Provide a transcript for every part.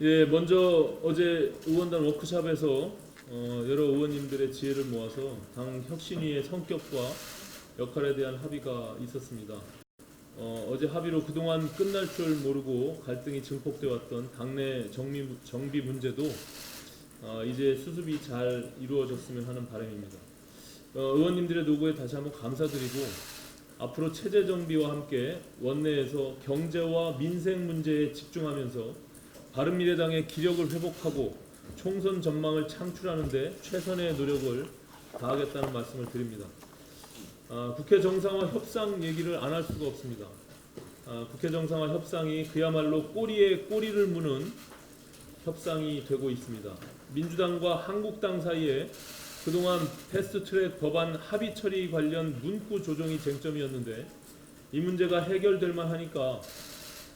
예, 먼저 어제 의원단 워크숍에서 여러 의원님들의 지혜를 모아서 당 혁신위의 성격과 역할에 대한 합의가 있었습니다. 어제 합의로 그동안 끝날 줄 모르고 갈등이 증폭돼 왔던 당내 정비 문제도 이제 수습이 잘 이루어졌으면 하는 바람입니다. 의원님들의 노고에 다시 한번 감사드리고 앞으로 체제 정비와 함께 원내에서 경제와 민생 문제에 집중하면서 바른미래당의 기력을 회복하고 총선 전망을 창출하는 데 최선의 노력을 다하겠다는 말씀을 드립니다. 국회 정상화 협상 얘기를 안 할 수가 없습니다. 국회 정상화 협상이 그야말로 꼬리에 꼬리를 무는 협상이 되고 있습니다. 민주당과 한국당 사이에 그동안 패스트트랙 법안 합의 처리 관련 문구 조정이 쟁점이었는데 이 문제가 해결될 만하니까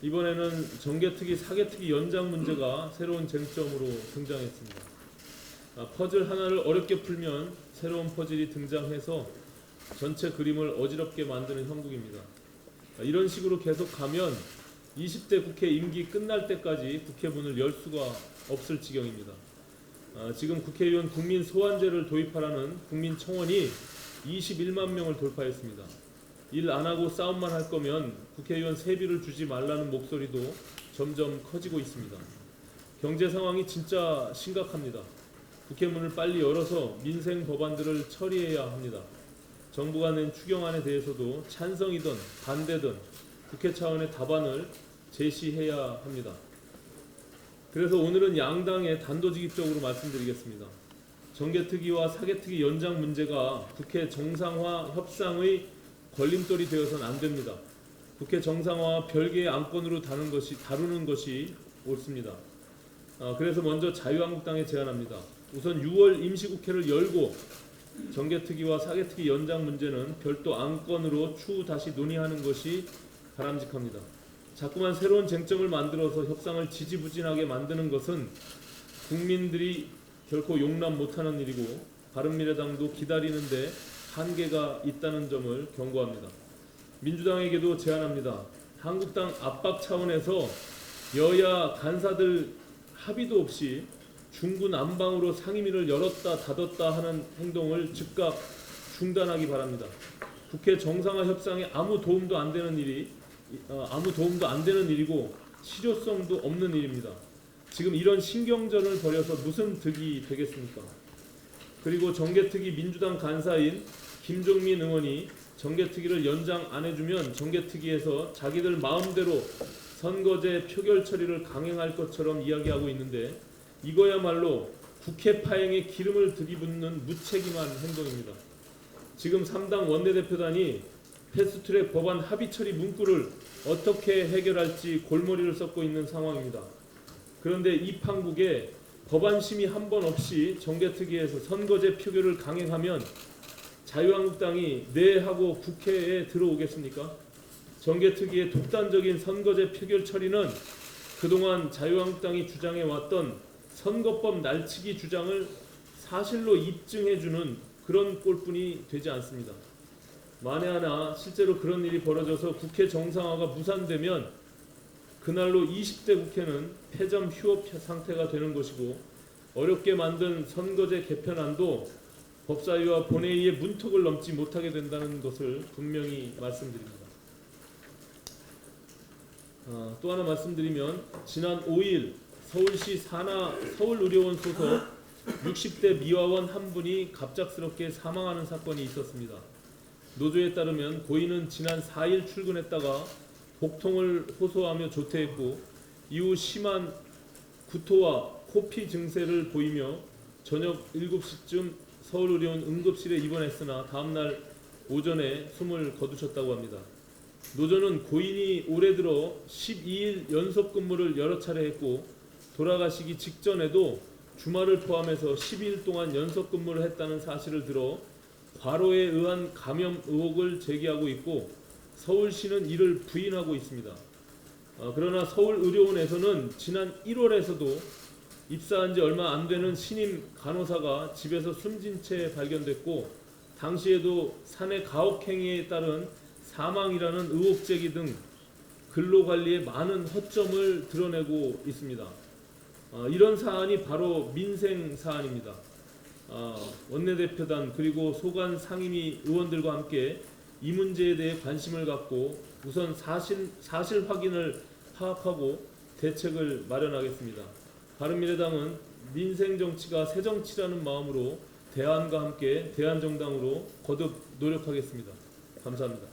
이번에는 정개특위, 사개특위 연장 문제가 새로운 쟁점으로 등장했습니다. 퍼즐 하나를 어렵게 풀면 새로운 퍼즐이 등장해서 전체 그림을 어지럽게 만드는 형국입니다. 이런 식으로 계속 가면 20대 국회 임기 끝날 때까지 국회 문을 열 수가 없을 지경입니다. 지금 국회의원 국민 소환제를 도입하라는 국민청원이 21만 명을 돌파했습니다. 일 안 하고 싸움만 할 거면 국회의원 세비를 주지 말라는 목소리도 점점 커지고 있습니다. 경제 상황이 진짜 심각합니다. 국회 문을 빨리 열어서 민생 법안들을 처리해야 합니다. 정부가 낸 추경안에 대해서도 찬성이든 반대든 국회 차원의 답안을 제시해야 합니다. 그래서 오늘은 양당에 단도직입적으로 말씀드리겠습니다. 정개특위와 사개특위 연장 문제가 국회 정상화 협상의 걸림돌이 되어서는 안 됩니다. 국회 정상화와 별개의 안건으로 다루는 것이 옳습니다. 그래서 먼저 자유한국당에 제안합니다. 우선 6월 임시국회를 열고 정개특위와 사개특위 연장 문제는 별도 안건으로 추후 다시 논의하는 것이 바람직합니다. 자꾸만 새로운 쟁점을 만들어서 협상을 지지부진하게 만드는 것은 국민들이 결코 용납 못하는 일이고 바른미래당도 기다리는데 한계가 있다는 점을 경고합니다. 민주당에게도 제안합니다. 한국당 압박 차원에서 여야 간사들 합의도 없이 중구난방으로 상임위를 열었다 닫았다 하는 행동을 즉각 중단하기 바랍니다. 국회 정상화 협상에 아무 도움도 안 되는 일이고 실효성도 없는 일입니다. 지금 이런 신경전을 벌여서 무슨 득이 되겠습니까? 그리고 정개특위 민주당 간사인 김종민 의원이 정개특위를 연장 안 해주면 정개특위에서 자기들 마음대로 선거제 표결 처리를 강행할 것처럼 이야기하고 있는데 이거야말로 국회 파행에 기름을 들이붓는 무책임한 행동입니다. 지금 3당 원내대표단이 패스트트랙 법안 합의 처리 문구를 어떻게 해결할지 골머리를 썩고 있는 상황입니다. 그런데 이 판국에 법안 심의 한 번 없이 정개특위에서 선거제 표결을 강행하면 자유한국당이 네 하고 국회에 들어오겠습니까? 정개특위의 독단적인 선거제 표결 처리는 그동안 자유한국당이 주장해왔던 선거법 날치기 주장을 사실로 입증해주는 그런 꼴뿐이 되지 않습니다. 만에 하나 실제로 그런 일이 벌어져서 국회 정상화가 무산되면 그날로 20대 국회는 폐점 휴업 상태가 되는 것이고 어렵게 만든 선거제 개편안도 법사위와 본회의의 문턱을 넘지 못하게 된다는 것을 분명히 말씀드립니다. 또 하나 말씀드리면 지난 5일 서울시 산하 서울의료원 소속 60대 미화원 한 분이 갑작스럽게 사망하는 사건이 있었습니다. 노조에 따르면 고인은 지난 4일 출근했다가 복통을 호소하며 조퇴했고 이후 심한 구토와 코피 증세를 보이며 저녁 7시쯤 서울의료원 응급실에 입원했으나 다음날 오전에 숨을 거두셨다고 합니다. 노조는 고인이 올해 들어 12일 연속 근무를 여러 차례 했고 돌아가시기 직전에도 주말을 포함해서 12일 동안 연속 근무를 했다는 사실을 들어 과로에 의한 감염 의혹을 제기하고 있고 서울시는 이를 부인하고 있습니다. 그러나 서울의료원에서는 지난 1월에서도 입사한 지 얼마 안 되는 신임 간호사가 집에서 숨진 채 발견됐고 당시에도 사내 가혹행위에 따른 사망이라는 의혹 제기 등 근로관리에 많은 허점을 드러내고 있습니다. 이런 사안이 바로 민생 사안입니다. 원내대표단 그리고 소관 상임위 의원들과 함께 이 문제에 대해 관심을 갖고 우선 사실 확인을 파악하고 대책을 마련하겠습니다. 바른미래당은 민생 정치가 새 정치라는 마음으로 대안과 함께 대안정당으로 거듭 노력하겠습니다. 감사합니다.